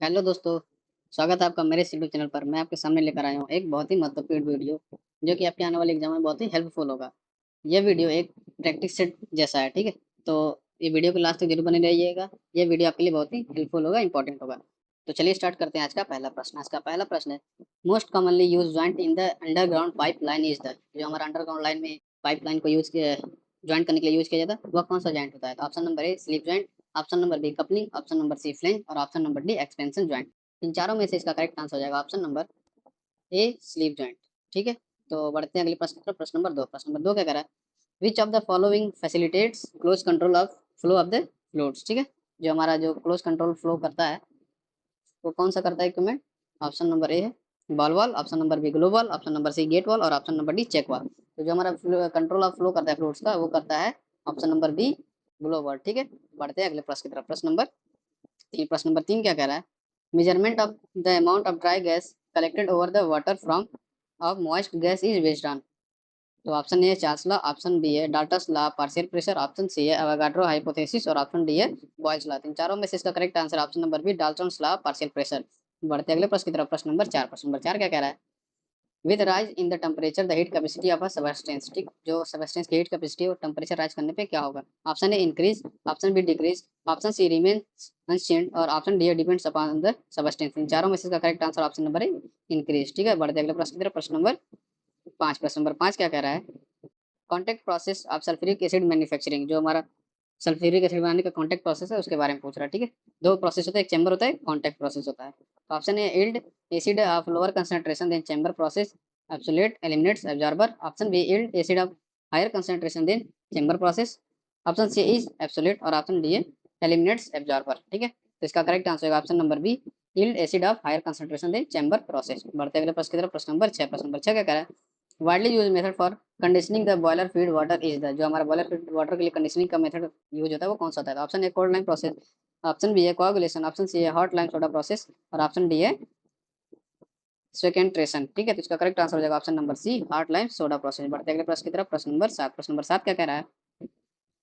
Hello दोस्तों, स्वागत है आपका मेरे इस यूट्यूब चैनल पर। मैं आपके सामने लेकर आया हूँ एक बहुत ही महत्वपूर्ण वीडियो जो कि आपके आने वाले एग्जाम में बहुत ही हेल्पफुल होगा। यह वीडियो एक प्रैक्टिस सेट जैसा है, ठीक है। तो ये वीडियो को लास्ट तक जरूर बने रहिएगा। ये वीडियो आपके लिए बहुत ही हेल्पफुल होगा, इंपॉर्टेंट होगा। तो चलिए स्टार्ट करते हैं। आज का पहला प्रश्न है, most commonly use joint in the underground pipe line is the. जो हमारा अंडरग्राउंड लाइन में पाइप लाइन को यूज किया ज्वाइंट करने के लिए यूज किया जाता है, वह कौन सा ज्वाइंट होता है? तो option number A slip joint, option number B coupling, option number C flange और option number D expansion joint. इन चारों में से इसका करेक्ट आंसर हो जाएगा option number A slip joint, ठीक है। तो बढ़ते हैं अगले प्रश्न पर। प्रश्न नंबर 2 क्या कह रहा है? Which of the following facilitates close control of flow of the fluids, ठीक है। जो हमारा जो क्लोज कंट्रोल फ्लो करता है वो कौन सा करता है इक्विपमेंट? ऑप्शन नंबर ए है ball wall, option number B glow wall, option number C gate wall और option number D check wall. तो जो हमारा कंट्रोल ऑफ फ्लो करता है फ्लूइड्स का, वो करता है option number B glow wall, ठीक है। बढ़ते हैं अगले प्रश्न की तरफ। प्रश्न नंबर 3 क्या कह रहा है? Measurement of the amount of dry gas collected over the water from of moist gas is based on. तो ऑप्शन ए है चार्ल्स लॉ, ऑप्शन बी है Dalton's law partial pressure, option C है Avogadro hypothesis और option D है Boyle's law. इन चारों में से इसका correct answer option number B Dalton's law partial pressure. बढ़ते अगले प्रश्न की तरफ। प्रश्न नंबर 4 क्या कह रहा है? With rise in the temperature the heat capacity of a substance, ठीक। जो सबस्टेंस की हीट कैपेसिटी और टेम्परेचर राइज करने पे क्या होगा? Option A increase, option B decrease, option C remains unchanged और option D depends upon the substance. इन चारों में से इसका correct answer option number A increase, ठीक है। बढ़ते अगले प्रश्न की तरफ। प्रश्न नंबर 5 क्या कह रहा है? Contact process of sulphuric acid manufacturing. जो हमारा सल्फ्यूरिक एसिड बनाने का कॉन्टेक्ट प्रोसेस है उसके बारे में पूछ रहा है, ठीक है। दो प्रोसेस होता है, एक चैम्बर होता है, कॉन्टेक्ट प्रोसेस होता है। तो option A yield acid of lower concentration than chamber process absolute eliminates absorber, option B yield acid of higher concentration than chamber process, option C is absolute और option D eliminates absorber, ठीक है। तो इसका correct answer होगा option number B yield acid of higher concentration than chamber process. बढ़ते अगले प्रश्न की तरफ। प्रश्न नंबर 6 क्या कह रहा है? Widely use method for conditioning the boiler feed water is the. जो हमारा बॉयलर फीड वाटर के लिए कंडीशनिंग का मेथड यूज होता है वो कौन सा होता है? Option A cold lime process, option B है कोआगुलेशन, ऑप्शन सी है हॉट लाइम सोडा प्रोसेस और ऑप्शन डी है सेकेंट्रेशन, ठीक है। तो इसका करेक्ट आंसर हो जाएगा option number C hot lime soda process. बढ़ते अगले प्रश्न की तरफ। प्रश्न नंबर 7 क्या कह रहा है?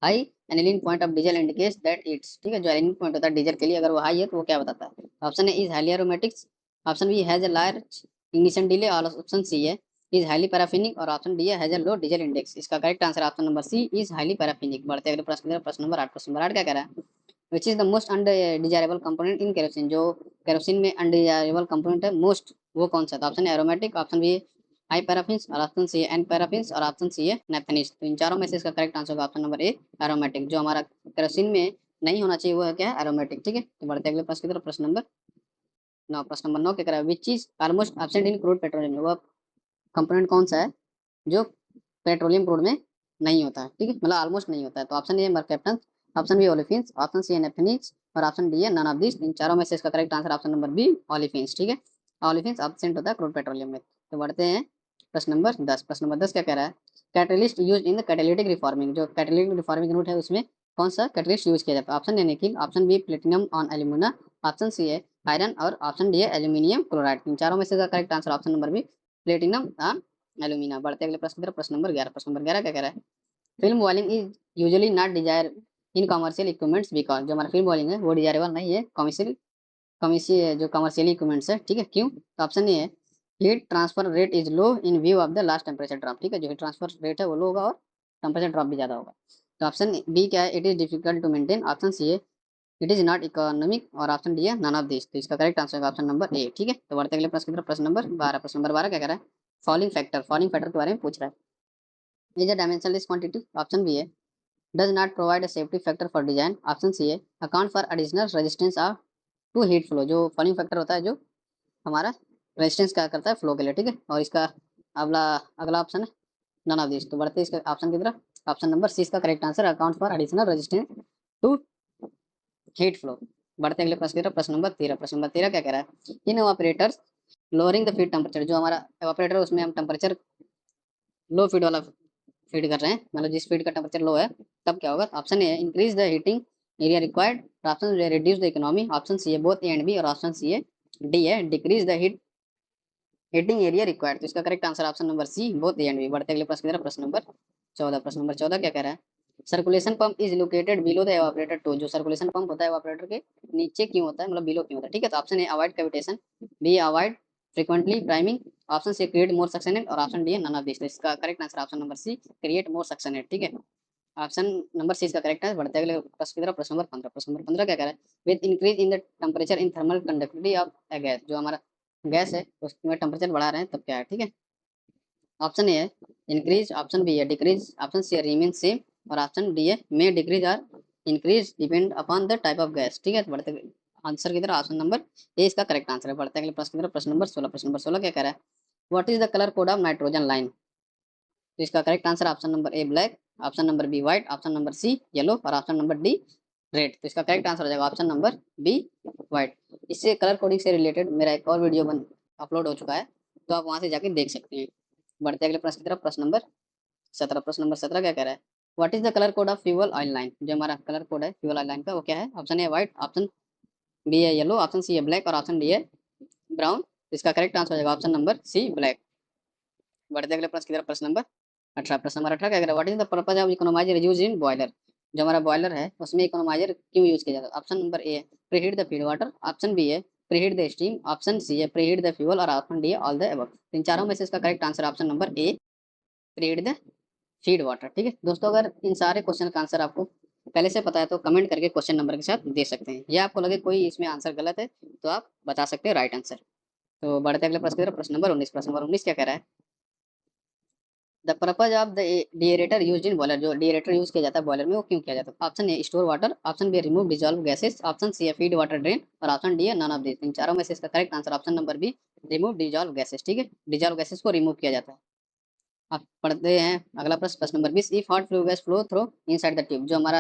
High annealing point of diesel indicates that it's, ठीक है। जो एनिलिंग पॉइंट होता है डीजल के लिए, अगर वो हाई है तो वो क्या बताता है? Option A is highly aromatics, option B has a large ignition delay और ऑप्शन सी है इज हाईली पैराफिनिक और ऑप्शन डी है has a low diesel index. इसका correct answer option number C is highly paraffinic. बढ़ते अगले प्रश्न की तरफ। प्रश्न नंबर 8 क्या कह रहा है? Which is the most undesirable component in kerosene. जो केरोसिन में अनडिजायरेबल कंपोनेंट है मोस्ट, वो कौन सा था? Option A aromatic, option B high paraffins और ऑप्शन सी है एन पैराफिन्स और ऑप्शन सी है नेथनिस। तो इन चारों में से इसका करेक्ट आंसर होगा ऑप्शन नंबर ए एरोमेटिक। जो हमारा केरोसिन में नहीं होना चाहिए वो है क्या है? एरोमेटिक, ठीक है। तो बढ़ते अगले प्रश्न की तरफ। प्रश्न नंबर 9 क्या करा? Which is almost absent in crude petroleum. वो कंपोनेंट कौन सा है जो पेट्रोलियम क्रूड में नहीं होता है, ठीक है, मतलब ऑलमोस्ट नहीं होता है? तो option A mercaptan, option B olefins, option C naphthenics और ऑप्शन डी है नन ऑफ दिस। इन चारों में से इसका correct answer option number B olefins, ठीक है। ओलिफिन्स एब्सेंट होता है क्रूड पेट्रोलियम में। तो बढ़ते हैं प्रश्न नंबर 10 क्या कह रहा है? Catalyst use in the catalytic reforming. जो कैटेलिटिक रिफॉर्मिंग रूट है उसमें कौन सा कैटलिस्ट यूज किया जाता है? Option A nickel, option B platinum on alumina, option C है आयरन और ऑप्शन डी है एल्यूमिनियम क्लोराइड। इन चारों में से इसका correct answer option number B platinum on alumina. बढ़ते अगले प्रश्न की तरफ। प्रश्न नंबर 11 क्या कह रहा है? Film bowling is usually not Dzire in commercial equipments because. जो हमारा फिल्म बॉलिंग है वो डिजायरेबल नहीं है कमर्शियल कमर्शियल जो कमर्शियल इक्विपमेंट्स है, ठीक है। क्यों? तो ऑप्शन ए है heat transfer rate is low in view of the last temperature drop, ठीक है। जो हीट ट्रांसफर रेट है वो लो होगा और टेम्परेचर ड्रॉप भी ज्यादा होगा। तो ऑप्शन बी क्या है? It is difficult to maintain, option C है इट इज नॉट इकोनॉमिक और ऑप्शन डी है नन ऑफ दिस। तो इसका करेक्ट आंसर है ऑप्शन नंबर ए, ठीक है। तो बढ़ते अगले प्रश्न की तरफ। प्रश्न नंबर 12 क्या कह रहा है? फॉलिंग फैक्टर के बारे में पूछ रहा है। Is a dimensionless quantity, option B है does not provide a safety factor for design, option C है account for additional resistance of to heat flow. जो फॉलिंग फैक्टर होता है जो हमारा रेजिस्टेंस क्या करता है फ्लो के लिए, ठीक है। और इसका अगला अगला ऑप्शन है नन ऑफ दिस। तो बढ़ते इसके ऑप्शन की तरफ। ऑप्शन नंबर सी इसका correct answer account for additional resistance to heat flow. बढ़ते अगले प्रश्न की तरफ। प्रश्न नंबर 13 क्या कह रहा है? In operators lowering the feed temperature. जो हमारा ऑपरेटर है उसमें हम टेम्परेचर लो फीड वाला फीड कर रहे हैं, मतलब जिस फीड का टेम्परेचर लो है तब क्या होगा? Option A increase the heating area required, option A reduce the economy, option C है बोथ ए एंड बी और ऑप्शन सी है डी है decrease the heating area required. तो इसका correct answer option number C both A and B. बढ़ते अगले प्रश्न की तरफ। प्रश्न नंबर 14 क्या कह रहा है? Circulation pump is located below the evaporator to, जो सर्कुलेशन पंप होता है एवापोरेटर के नीचे क्यों होता है, मतलब बिलो क्यों होता है, ठीक है। तो option A avoid cavitation, B avoid frequently priming, option C create more suction head और option D none of this. इसका correct answer option number C create more suction head, ठीक है। ऑप्शन नंबर सी इसका करेक्ट है। बढ़ते अगले प्रश्न की तरफ, प्रश्न नंबर 15। प्रश्न नंबर 15 क्या कह रहा है, with increase in the temperature in thermal conductivity of A gas, जो हमारा गैस है उसमें टेम्परेचर बढ़ा रहे हैं तब क्या है, ठीक है। ऑप्शन ए है इंक्रीज, ऑप्शन बी है डिक्रीज, ऑप्शन सी है रिमेन सेम और ऑप्शन डी है मे डिक्रीज और increase depend upon the type of gas, ठीक है। बढ़ते आंसर की तरफ, ऑप्शन नंबर ए इसका करेक्ट आंसर है। बढ़ते अगले प्रश्न की तरफ, प्रश्न नंबर 16। प्रश्न नंबर 16 क्या कह रहा है, what is the colour code of nitrogen line. तो इसका correct answer option number A black, option number B white, option number C yellow और ऑप्शन नंबर डी रेड। तो इसका करेक्ट आंसर हो जाएगा ऑप्शन नंबर बी व्हाइट। इससे colour coding से related मेरा एक और वीडियो अपलोड हो चुका है, तो आप वहां से जाके देख सकते हैं। बढ़ते अगले प्रश्न की तरफ, प्रश्न नंबर 17। प्रश्न नंबर 17 क्या कह रहा है, what is the colour code of fuel oil line, जो हमारा कलर कोड है फ्यूल ऑयल लाइन का वो क्या है। Option A white, option B है येलो, ऑप्शन सी है ब्लैक और ऑप्शन डी है ब्राउन। इसका करेक्ट आंसर हो जाएगा ऑप्शन नंबर सी ब्लैक। बढ़ते अगले प्रश्न की तरफ, प्रश्न नंबर 18। प्रश्न नंबर 18 क्या कह रहा है, what is the purpose of economiser use in boiler, जो हमारा बॉयलर है उसमें इकोनोमाइजर क्यों यूज किया जाता है। ऑप्शन नंबर ए है preheat the feed water, option B है preheat the steam, option C है प्रीहीट द फ्यूल और ऑप्शन डी है ऑल द अबव। इन चारों में से इसका correct answer option number A preheat the feed water, ठीक है दोस्तों। अगर इन सारे क्वेश्चन का आंसर आपको पहले से पता है तो कमेंट करके क्वेश्चन नंबर के साथ दे सकते हैं, या आपको लगे कोई इसमें आंसर गलत है तो आप बता सकते हैं राइट आंसर। तो बढ़ते अगले प्रश्न की तरफ, प्रश्न नंबर 19। प्रश्न नंबर 19 क्या कह रहा है, the purpose of the deaerator use in boiler, जो डिएरेटर यूज किया जाता है बॉयलर में वो क्यों किया जाता है। Option A store water, option B remove dissolve gases, option C है फीड वाटर ड्रेन और ऑप्शन डी है नन ऑफ दिस। इन चारों में से इसका correct answer option number B remove dissolve gases, ठीक है। डिजॉल्व गैसेस को रिमूव किया जाता है। आप पढ़ते हैं अगला प्रश्न, प्रश्न number 20। If hot flue gas flow through inside the tube, जो हमारा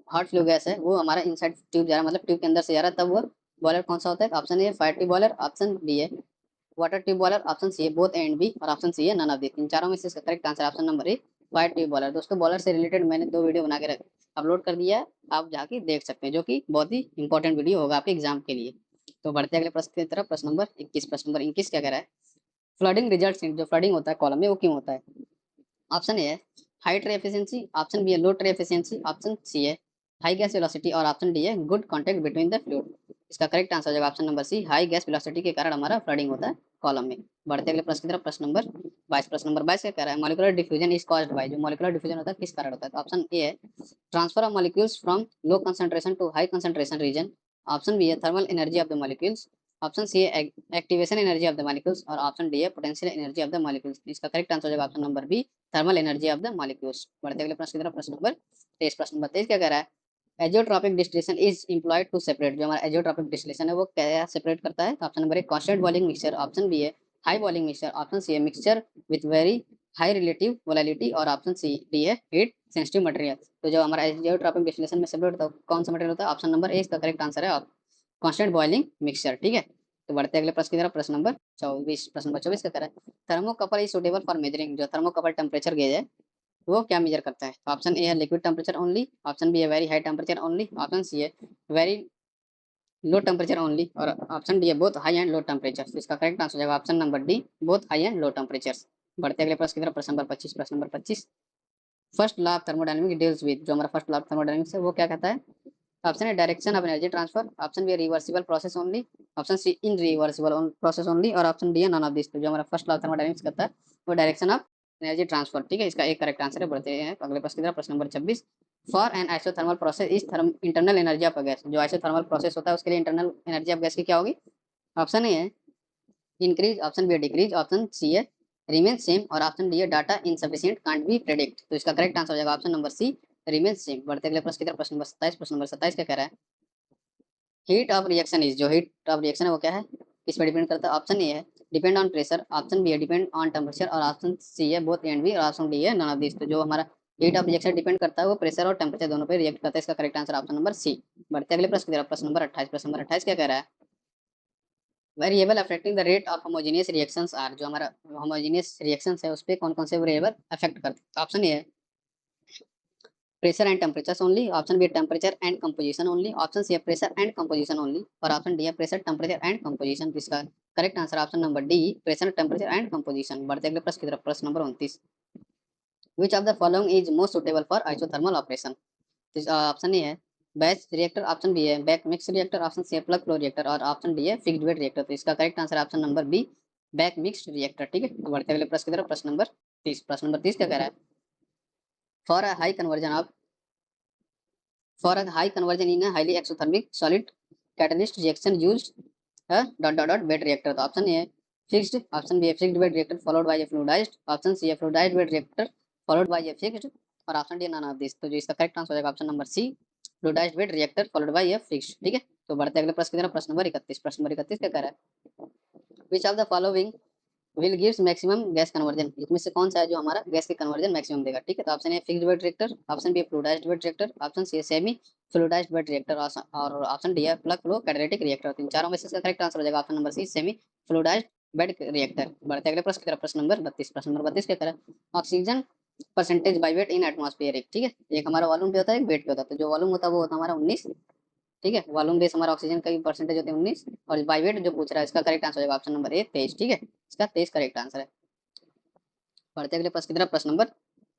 हॉट फ्लू गैस है वो हमारा इनसाइड ट्यूब जा रहा है, मतलब ट्यूब के अंदर से जा रहा है, तब वो बॉयलर कौन सा होता है। Option A fire tube boiler, option B है water tube boiler, option C है बोथ ए एंड बी और ऑप्शन सी है नन ऑफ दिस। इन चारों में से इसका correct answer option number A fire tube boiler. दोस्तों बॉयलर से रिलेटेड मैंने 2 वीडियो बना के अपलोड कर दिया है, आप जाके देख सकते हैं, जो कि बहुत ही इंपॉर्टेंट वीडियो होगा आपके एग्जाम के लिए। तो बढ़ते अगले प्रश्न की तरफ, प्रश्न नंबर 21। प्रश्न नंबर 21 क्या कह रहा है, फ्लडिंग रिजल्ट, जो फ्लडिंग होता है कॉलम में वो क्यों होता है। ऑप्शन ए है high tray efficiency, option B है low tray efficiency, option C है हाई गैस वेलोसिटी और ऑप्शन डी है good contact between the fluid. इसका करेक्ट आंसर हो जाएगा option number C high gas velocity के कारण हमारा फ्लडिंग होता है कॉलम में। बढ़ते अगले प्रश्न की तरफ, प्रश्न नंबर 22। प्रश्न नंबर 22 क्या कह रहा है, molecular diffusion is caused by, जो मॉलिक्यूलर डिफ्यूजन होता है किस कारण होता है। तो ऑप्शन ए है transfer of molecules from low concentration to high concentration region, option B है thermal energy of the molecules, option C है activation energy of the molecules और ऑप्शन डी है potential energy of the molecules. इसका correct answer हो जाएगा option number B thermal energy of the molecules. बढ़ते अगले प्रश्न की तरफ, प्रश्न नंबर 23। प्रश्न नंबर 23 क्या कह रहा है, azeotropic distillation is employed to separate, जो हमारा एजियोट्रॉपिक डिस्टिलेशन है वो क्या सेपरेट करता है। Option number 1 constant boiling mixture, option B है high boiling mixture, option C है mixture with very high relative volatility और ऑप्शन सी डी है हीट सेंसिटिव मटेरियल। तो जो हमारा एजियोट्रॉपिक डिस्टिलेशन में सेपरेट होता है कौन सा मटेरियल होता है। ऑप्शन नंबर ए इसका करेक्ट आंसर है कांस्टेंट बॉइलिंग मिक्सचर, ठीक है। तो बढ़ते अगले प्रश्न की तरफ, प्रश्न नंबर 24। प्रश्न नंबर 24 का कह रहा है, thermocouple is suitable for measuring, जो थर्मोकपल टेम्परेचर गेज है वो क्या मेजर करता है। तो ऑप्शन ए है liquid temperature only, option B है very high temperature only, option C है वेरी लो टेम्परेचर ओनली और ऑप्शन डी है both high and low temperature. तो इसका करेक्ट आंसर हो जाएगा option number D both high and low temperature. बढ़ते अगले प्रश्न की तरफ, प्रश्न नंबर 25। प्रश्न number 25, first law of thermodynamics deals with, जो हमारा फर्स्ट लॉ ऑफ थर्मोडायनेमिक्स है वो क्या कहता है। Option A direction of energy transfer, option B reversible process only, option C irreversible process only और ऑप्शन डी है नन ऑफ दिस। तो जो हमारा फर्स्ट लॉ ऑफ थर्मोडायनेमिक्स कहता है वो डायरेक्शन ऑफ एनर्जी ट्रांसफर, ठीक है। इसका एक करेक्ट आंसर है। बढ़ते हैं अगले प्रश्न की तरफ, प्रश्न number 26, for an isothermal process is internal energy of gas, जो आइसोथर्मल प्रोसेस होता है उसके लिए इंटरनल एनर्जी ऑफ गैस की क्या होगी। ऑप्शन ए है इंक्रीज, ऑप्शन बी है डिक्रीज, ऑप्शन सी है रिमेन सेम और ऑप्शन डी है data insufficient can't be predict. तो इसका करेक्ट आंसर हो जाएगा option number C remain same. बढ़ते अगले प्रश्न की तरफ, प्रश्न नंबर 27। प्रश्न नंबर 27 क्या कह रहा है, हीट ऑफ रिएक्शन इज, जो हीट ऑफ रिएक्शन है वो क्या है, किस पर डिपेंड करता है। ऑप्शन ए है depend on pressure, option B है डिपेंड ऑन टेम्परेचर और ऑप्शन सी है बोथ ए एंड बी और ऑप्शन डी है नन ऑफ दिस। तो जो हमारा हीट ऑफ रिएक्शन डिपेंड करता है वो प्रेशर और टेम्परेचर दोनों पे रिएक्ट करता है। इसका correct answer option number C. बढ़ते अगले प्रश्न की तरफ, प्रश्न नंबर 28। प्रश्न नंबर 28 क्या कह रहा है, variable affecting the rate of homogeneous reactions are, जो हमारा होमोजेनियस रिएक्शंस है उस पे कौन कौन से वेरिएबल अफेक्ट करते हैं। ऑप्शन ए है pressure and temperature only, option B temperature and composition only, option C है प्रेशर एंड कंपोजिशन ओनली और ऑप्शन डी है प्रेशर टेम्परेचर एंड कंपोजिशन। इसका correct answer option number D pressure temperature and composition. बढ़ते अगले प्रश्न की तरफ, प्रश्न number 29। Which of the following is most suitable for isothermal operation. Option A है बैच रिएक्टर, ऑप्शन बी है back mix reactor, option C है plug flow reactor और ऑप्शन डी है फिक्स्ड बेड रिएक्टर। तो इसका correct answer option number be back mixed reactor. ठीक है, तो बढ़ते अगले प्रश्न की तरफ। प्रश्न नंबर 30। प्रश्न नंबर 30 क्या कह रहा है? For a high conversion of for a high conversion in highly exothermic solid catalyst reaction used dot dot dot bed reactor. तो ऑप्शन ए है फिक्स्ड, ऑप्शन बी है fixed bed reactor followed by a fluidised, option C है fluidised bed reactor followed by a fixed और option D none of this. तो जो इसका correct answer हो जाएगा option number C fluidised bed reactor followed by a fixed. ठीक है, तो बढ़ते अगले प्रश्न की तरफ। प्रश्न नंबर 31। प्रश्न नंबर 31 क्या कह रहा है? Which of the following will gives maximum gas conversion. इसमें से कौन सा है जो हमारा गैस की कन्वर्जन मैक्सिमम देगा? ठीक है, तो option A fixed bed reactor, option B fluidised bed reactor, option C semi fluidised bed reactor और ऑप्शन डी है प्लग फ्लो कैटालिटिक रिएक्टर। तो इन चारों में से इसका करेक्ट आंसर हो जाएगा option number C semi fluidised bed reactor. बढ़ते अगले प्रश्न की तरफ। प्रश्न नंबर 32। प्रश्न नंबर 32 क्या कह रहा है? Oxygen percentage by weight in atmosphere. ठीक है, एक हमारा वॉल्यूम पे होता है, एक वेट पे होता है। तो जो वॉल्यूम होता है वो होता है हमारा 19। ठीक है, वॉल्यूम बेस हमारा ऑक्सीजन का परसेंटेज होते हैं 19 और बाय वेट जो पूछ रहा है इसका करेक्ट आंसर हो जाएगा ऑप्शन नंबर ए 23। ठीक है, इसका 23 करेक्ट आंसर है। बढ़ते अगले प्रश्न की तरफ। प्रश्न नंबर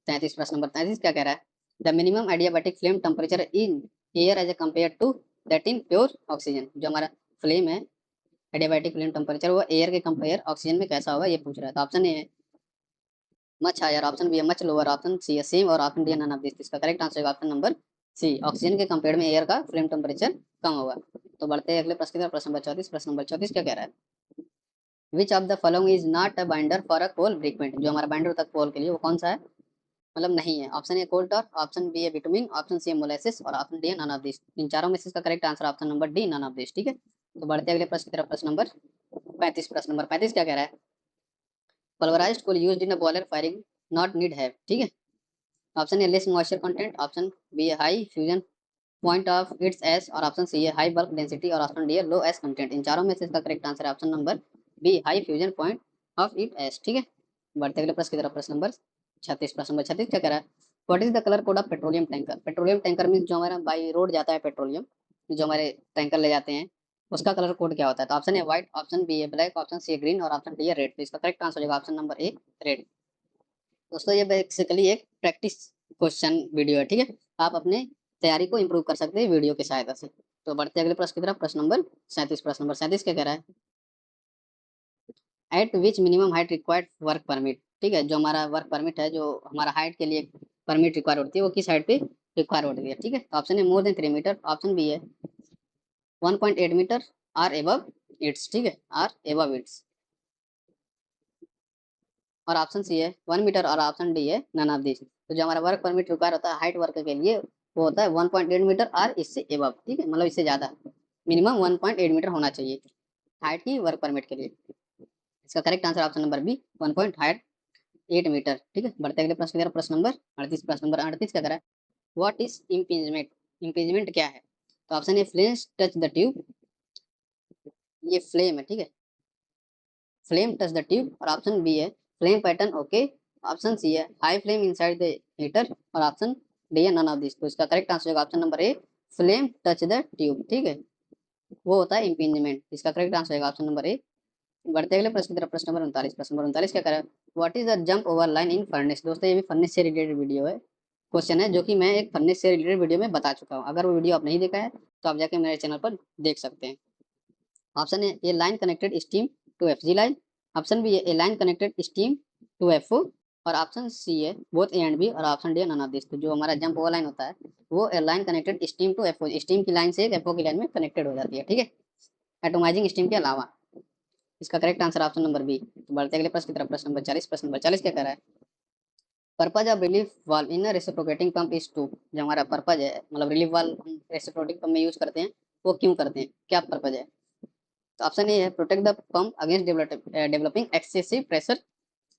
33। प्रश्न नंबर 33 क्या कह रहा है? The minimum adiabatic flame temperature in air as a compare to that in pure oxygen. जो हमारा फ्लेम है एडियाबैटिक फ्लेम टेम्परेचर वो एयर के कंपेयर ऑक्सीजन में कैसा होगा ये पूछ रहा है। तो ऑप्शन ए है मच हायर, ऑप्शन बी है मच लोअर, ऑप्शन सी है सेम और ऑप्शन डी है नन ऑफ दिस। इसका करेक्ट आंसर है ऑप्शन नंबर सी ऑक्सीजन के कंपेयर में एयर का फ्लेम टेम्परेचर कम होगा। तो बढ़ते हैं अगले प्रश्न की तरफ। प्रश्न नंबर 34। प्रश्न नंबर 34 क्या कह रहा है? Which of the following is not a binder for a coal briquette. जो हमारा बाइंडर होता है कोल के लिए वो कौन सा है? मतलब नहीं है। Option A coal tar, option B है बिटुमिन, ऑप्शन सी है मोलेसिस और ऑप्शन डी है नन ऑफ दिस। इन चारों में से इसका correct answer option number D none of this. ठीक है, तो बढ़ते अगले प्रश्न की तरफ। प्रश्न नंबर 35। प्रश्न नंबर 35 क्या कह रहा है? Pulverised coal used in a boiler firing not need have. ठीक है, option A less moisture content, option B है high fusion point of its ash और ऑप्शन सी है हाई बल्क डेंसिटी और ऑप्शन डी है लो एस कंटेंट। इन चारों में से इसका करेक्ट आंसर है option number B high fusion point of it ash. ठीक है, बढ़ते अगले प्रश्न की तरफ। प्रश्न नंबर 36। प्रश्न नंबर 36 क्या कह रहा है? What is the colour code of petroleum tanker. Petroleum tanker में जो हमारा बाई रोड जाता है पेट्रोलियम जो हमारे टैंकर ले जाते हैं उसका कलर कोड क्या होता है? तो option A white, option B है ब्लैक, ऑप्शन सी है ग्रीन और ऑप्शन डी है रेड। तो इसका करेक्ट आंसर हो जाएगा ऑप्शन नंबर ए रेड। दोस्तों ये बेसिकली एक प्रैक्टिस क्वेश्चन वीडियो है। ठीक है, आप अपने तैयारी को इंप्रूव कर सकते हैं वीडियो की सहायता से। तो बढ़ते अगले प्रश्न की तरफ। प्रश्न नंबर 37। प्रश्न नंबर 37 क्या कह रहा है? एट विच minimum height required work permit. ठीक है, जो हमारा वर्क परमिट है जो हमारा हाइट के लिए परमिट रिक्वायर होती है वो किस हाइट पे रिक्वायर होती है? ठीक है, तो option A more than 3 metre, option B है 1.8 मीटर आर एबव इट्स। ठीक है, आर एबव इट्स और ऑप्शन सी है 1 मीटर और ऑप्शन डी है नन ऑफ दिस। तो जो हमारा वर्क परमिट रिक्वायर होता है हाइट वर्क के लिए वो होता है 1.8 मीटर और इससे एबव। ठीक है, मतलब इससे ज़्यादा मिनिमम 1.8 मीटर होना चाहिए हाइट की वर्क परमिट के लिए। इसका correct answer option number B 1.8 metre. ठीक है, बढ़ते अगले प्रश्न की तरफ। प्रश्न नंबर 38। प्रश्न नंबर 38 क्या करा है? What is impingement. इम्पीजमेंट क्या है? तो option A flames touch the tube, ये फ्लेम है। ठीक है, फ्लेम टच द ट्यूब और ऑप्शन बी है flame pattern okay, option C है high flame inside the heater और ऑप्शन डी है नन ऑफ दिस। तो इसका करेक्ट आंसर होगा option number A flame touch the tube. ठीक है, वो होता है इम्पीजमेंट। इसका करेक्ट आंसर होगा ऑप्शन नंबर ए। बढ़ते अगले प्रश्न की तरफ। प्रश्न नंबर 39। प्रश्न नंबर 39 क्या करें? What is the jump over line in furnace. दोस्तों ये भी फर्नेस से रिलेटेड वीडियो है, क्वेश्चन है जो कि मैं एक फर्नेस से रिलेटेड वीडियो में बता चुका हूँ। अगर वो वीडियो आप नहीं देखा है तो आप जाके मेरे चैनल पर देख सकते हैं। Option A line connected steam to F G line, option B A line connected steam to F O और ऑप्शन सी है बोथ ए एंड बी और option D none of this. तो जो हमारा जंप ओवर लाइन होता है वो line connected steam to F O, steam की लाइन से एक एफ ओ की लाइन में कनेक्टेड हो जाती है। ठीक है, एटोमाइजिंग स्टीम के अलावा। इसका correct answer option number B. तो बढ़ते अगले प्रश्न की तरफ। प्रश्न नंबर 40। प्रश्न नंबर 40 क्या कह रहा है? Purpose of relief valve in reciprocating pump is to. जो हमारा पर्पज है मतलब रिलीफ वाल्व हम रेसिप्रोकेटिंग पंप में यूज करते हैं वो क्यों करते हैं, क्या पर्पज है? तो ऑप्शन ए है protect the pump against developing excessive pressure,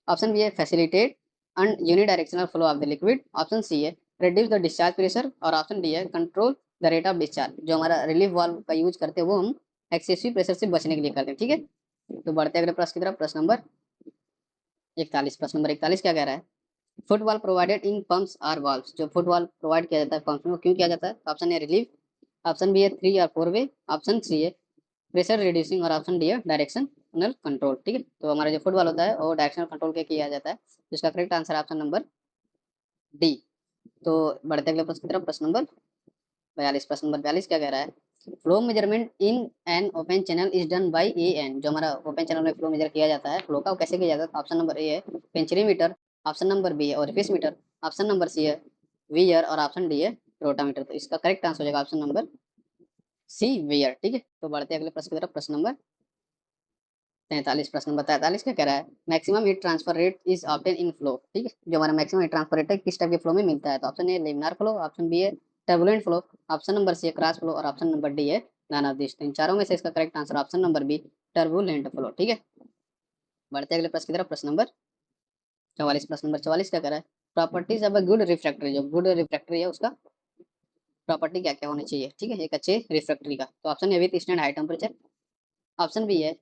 option B है facilitate and unidirectional flow of the liquid, option C है रिड्यूस द डिस्चार्ज प्रेशर और ऑप्शन डी है control the rate of discharge. जो हमारा relief valve का use करते हैं वो हम एक्सेसिव प्रेशर से बचने के लिए करते हैं। ठीक है, तो बढ़ते अगले प्रश्न की तरफ। प्रश्न नंबर 41। प्रश्न नंबर 41 क्या कह रहा है? Foot valve provided in pumps are valves. जो फुटबॉल प्रोवाइड किया जाता है पंप्स में वो क्यों किया जाता है? Option A relief, option B है 3 और 4 वे, ऑप्शन सी है प्रेशर रिड्यूसिंग और ऑप्शन डी है डायरेक्शनल कंट्रोल। ठीक है, तो हमारा जो फुटबॉल होता है वो डायरेक्शनल कंट्रोल के किया जाता है। जिसका correct answer option number D. तो बढ़ते अगले प्रश्न की तरफ, प्रश्न नंबर 42। प्रश्न नंबर 42 क्या कह रहा है? Flow measurement in an open channel is done by a an. जो हमारा ओपन चैनल में फ्लो मेजर किया जाता है, फ्लो का, वो कैसे किया जाता है? ऑप्शन नंबर ए है पेंचरीमीटर, ऑप्शन नंबर बी है orifice meter, option number C है वियर और ऑप्शन डी है रोटामीटर। तो इसका करेक्ट आंसर हो जाएगा ऑप्शन नंबर सी वियर। ठीक है, तो बढ़ते अगले प्रश्न की तरफ, प्रश्न नंबर 43। प्रश्न नंबर 43 क्या कह रहा है? Maximum heat transfer rate is obtain in flow. ठीक है, जो हमारा मैक्सिमम हीट ट्रांसफर रेट है किस टाइप के फ्लो में मिलता है? तो option A laminar flow, option B है turbulent flow, option number C है क्रॉस फ्लो और ऑप्शन नंबर डी है नन ऑफ दिस। इन चारों में से इसका correct answer option number B turbulent flow. ठीक है, बढ़ते अगले प्रश्न की तरफ, प्रश्न नंबर 44। प्रश्न नंबर 44 क्या कह रहा है? Properties of a good refractory. जो गुड रिफ्रैक्टरी है उसका प्रॉपर्टी क्या क्या होनी चाहिए? ठीक है, एक अच्छे रिफ्रैक्टरी का। तो option A withstand high temperature, option B है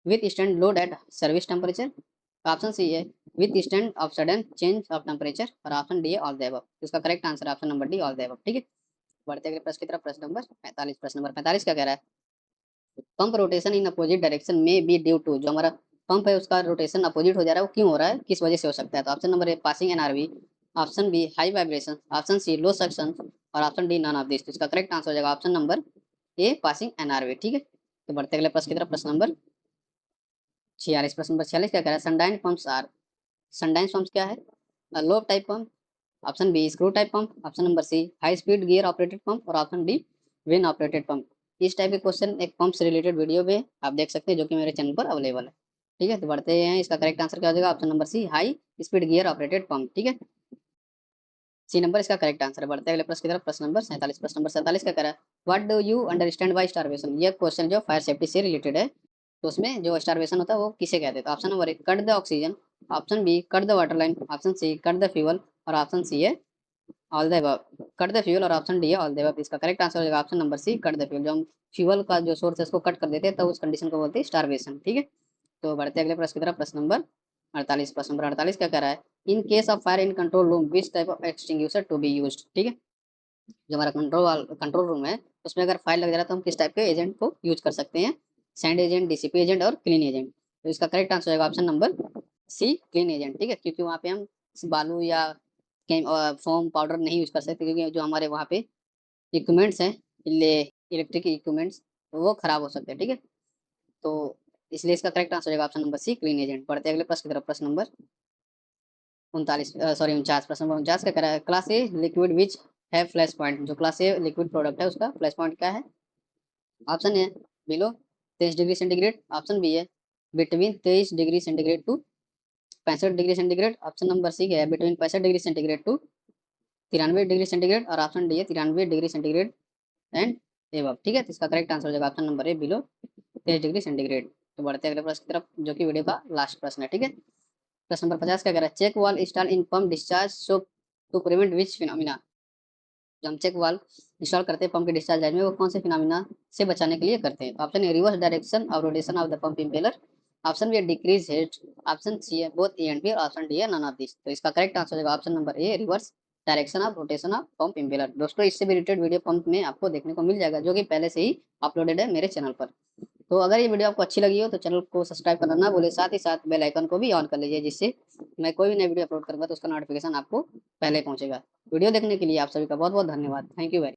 withstand load at service temperature, option C है withstand of sudden change of temperature और ऑप्शन डी है ऑल द अबव। इसका correct answer option number D all the above. ठीक है, बढ़ते अगले प्रश्न की तरफ, प्रश्न नंबर 45। प्रश्न नंबर 45 क्या कह रहा है? Pump rotation in opposite direction में बी ड्यू टू। जो हमारा पंप है उसका रोटेशन अपोजिट हो जा रहा है, वो क्यों हो रहा है, किस वजह से हो सकता है? तो option number A passing NRV, option B high vibration, option C low suction और option D none of this. तो इसका करेक्ट आंसर हो जाएगा option number A passing NRV. ठीक है, तो बढ़ते अगले प्रश्न की तरफ, प्रश्न नंबर 46। प्रश्न नंबर 46 क्या कह रहा है? Sundyne pumps are. Sundyne pumps क्या है? Low type pump, option B screw type pump, option number C high speed gear operated pump और option D wind operated pump. इस टाइप के क्वेश्चन एक पंप से रिलेटेड वीडियो में आप देख सकते हैं, जो कि मेरे चैनल पर अवेलेबल है। ठीक है, तो बढ़ते हैं, इसका करेक्ट आंसर क्या हो जाएगा? Option number C high speed gear operated pump. ठीक है, सी नंबर इसका करेक्ट आंसर है। बढ़ते हैं अगले प्रश्न की तरफ, प्रश्न नंबर 47। प्रश्न नंबर 47 क्या कह रहा है? What do you understand by starvation. यह क्वेश्चन जो फायर सेफ्टी से रिलेटेड है, तो उसमें जो स्टारवेशन होता है वो किसे कहते हैं? तो option number A cut the oxygen, option B cut the water line, option C cut the fuel और ऑप्शन सी है all the above. Cut the fuel और ऑप्शन डी है ऑल द अबव। इसका करेक्ट आंसर हो जाएगा option number C cut the fuel. जो हम fuel का जो सोर्स है उसको कट कर देते हैं, तो उस कंडीशन को बोलते हैं स्टारवेशन। ठीक है, तो बढ़ते अगले प्रश्न की तरफ, प्रश्न नंबर 48। प्रश्न नंबर 48 क्या कह रहा है? In case of fire in control room which type of extinguisher to be used. ठीक है, जो हमारा कंट्रोल रूम है उसमें अगर फायर लग जा रहा है तो हम किस टाइप के एजेंट को यूज कर सकते हैं? सैंड एजेंट, डीसीपी एजेंट और क्लीन एजेंट। तो इसका करेक्ट आंसर होगा option number C clean agent. ठीक है, क्योंकि वहाँ पे हम बालू या फोम पाउडर नहीं यूज कर सकते, क्योंकि जो हमारे वहाँ पे इक्विपमेंट्स हैं, इलेक्ट्रिक इक्विपमेंट्स, वो खराब हो सकते हैं। ठीक है, तो इसलिए इसका करेक्ट आंसर होगा option number C clean agent. बढ़ते अगले प्रश्न की तरफ, प्रश्न नंबर 39, सॉरी 49। प्रश्न नंबर 49 क्या कह रहा है? क्लास ए लिक्विड विच है फ्लैश पॉइंट। जो क्लास ए लिक्विड प्रोडक्ट है उसका फ्लैश पॉइंट क्या है? Option A below 23 degree centigrade, option B है between 23 degree centigrade to 65 degree centigrade, option number C है between 65 degree centigrade to 93 degree centigrade और option D है 93 degree centigrade and above. ठीक है, तो इसका करेक्ट आंसर हो जाएगा ऑप्शन नंबर ए बिलो 23 डिग्री सेंटीग्रेड। तो बढ़ते अगले प्रश्न की तरफ, जो कि वीडियो का लास्ट प्रश्न है। ठीक है, प्रश्न नंबर 50 क्या कह रहा है? Check valve install in pump discharge so to prevent which phenomena. जब हम चेक वाल इंस्टॉल करते हैं पंप के डिस्चार्ज लाइन में, वो कौन से फिनोमिना से बचाने के लिए करते हैं? Option A reverse direction of rotation of the pump impeller, option B है डिक्रीज हेड, ऑप्शन सी है बोथ ए एंड बी और ऑप्शन डी है नन ऑफ दिस। तो इसका करेक्ट आंसर होगा option number A reverse direction of rotation of pump impeller. दोस्तों, इससे भी रिलेटेड वीडियो पंप में आपको देखने को मिल जाएगा, जो कि पहले से ही अपलोडेड है मेरे चैनल पर। तो अगर ये वीडियो आपको अच्छी लगी हो तो चैनल को सब्सक्राइब करना ना भूले, साथ ही साथ बेल आइकन को भी ऑन कर लीजिए, जिससे मैं कोई भी नई वीडियो अपलोड करूंगा तो उसका नोटिफिकेशन आपको पहले पहुंचेगा। वीडियो देखने के लिए आप सभी का बहुत बहुत धन्यवाद। Thank you very